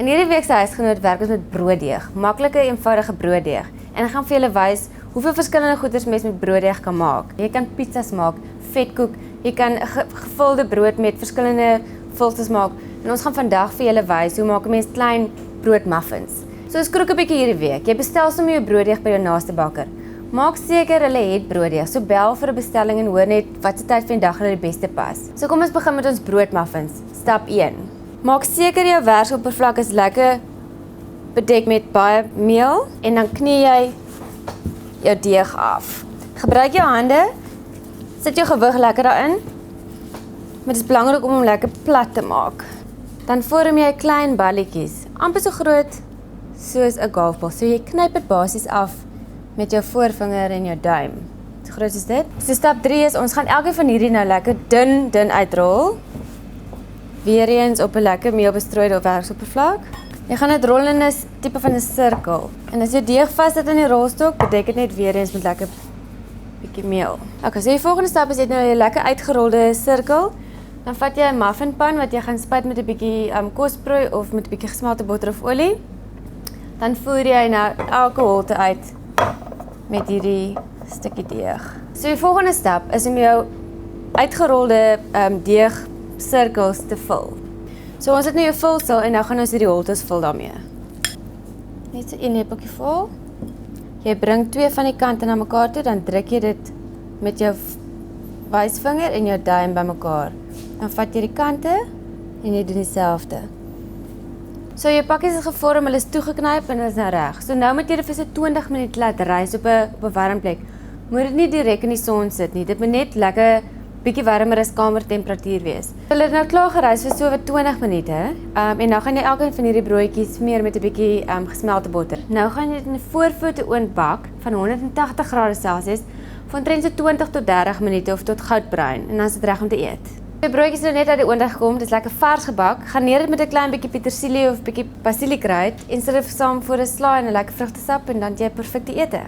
In hierdie week se huisgenoot werk ons met brooddeeg, maklike eenvoudige brooddeeg. En ek gaan vir julle wys hoeveel verskillende goeders mens met brooddeeg kan maak. Jy kan pizzas maak, vetkoek, jy kan gevulde brood met verskillende vulsels maak. En ons gaan vandag vir julle wys hoe maak 'n mens klein broodmuffins. So ons kroek 'n bietjie hierdie week. Jy bestel sommer jou brooddeeg by jou naaste bakker. Maak seker hulle het brooddeeg, so bel vir 'n bestelling en hoor net watse tyd van die dag hulle die beste pas. So kom ons begin met ons broodmuffins. Stap 1. Maak seker jou werksoppervlak is lekker bedek met baie meel en dan knie jy jou deeg af. Gebruik jou hande, sit jou gewig lekker daarin. Maar dit is belangrik om hom lekker plat te maak. Dan vorm jy klein balletjies, amper so groot soos 'n golfbal. So jy knyp dit basies af met jou voorvinger en jou duim. So groot is dit. So stap 3 is, ons gaan elkeen van hierdie nou lekker dun uitrol. Weereens op 'n lekker meelbestrooide werksoppervlak. Jy gaan dit rol in 'n tipe van 'n sirkel. En as jou deeg vas sit in die rolstok, bedek dit net weereens met lekker bietjie meel. Okay, so die volgende stap is jy nou 'n lekker uitgerolde sirkel. Dan vat jy 'n muffinpan wat jy gaan spuit met 'n bietjie kosprooi of met 'n bietjie gesmelte botter of olie. Dan voer jy nou elke holte uit met hierdie stukkie deeg. So die volgende stap is om jou uitgerolde deeg sirkels te vul. So ons het nou jou vulsel en nou gaan ons hierdie holtes vul daarmee. Net so 'n lepeltjie vol. Jy bring 2 van die kante na mekaar toe, dan druk jy dit met jou wysvinger en jou duim bymekaar. Dan vat jy die kante en jy doen dieselfde. So jou pakkies is gevorm, hulle is toegeknyp en hulle is nou reg. So nou moet jy dit vir so 20 minute laat rys op 'n warm plek. Moet dit nie direk in die son sit nie. Dit moet net lekker bietjie warmer as kamertemperatuur wees. Hulle het nou klaar gerys vir so 20 minute. En nou gaan jy elkeen van hierdie broodjies smeer met 'n bietjie gesmelte botter. Nou gaan jy dit in 'n voorvoete oond bak van 180 grade Celsius vir omtrent so 20 tot 30 minute of tot goudbruin en dan is dit reg om te eet. Die broodjies het net uit die oond gekom, dit is lekker vars gebak. Garneer dit met 'n klein bietjie petersilie of bietjie basiliekruid en sit dit saam voor 'n slaai en 'n lekker vrugtesap en dan jy perfekte ete.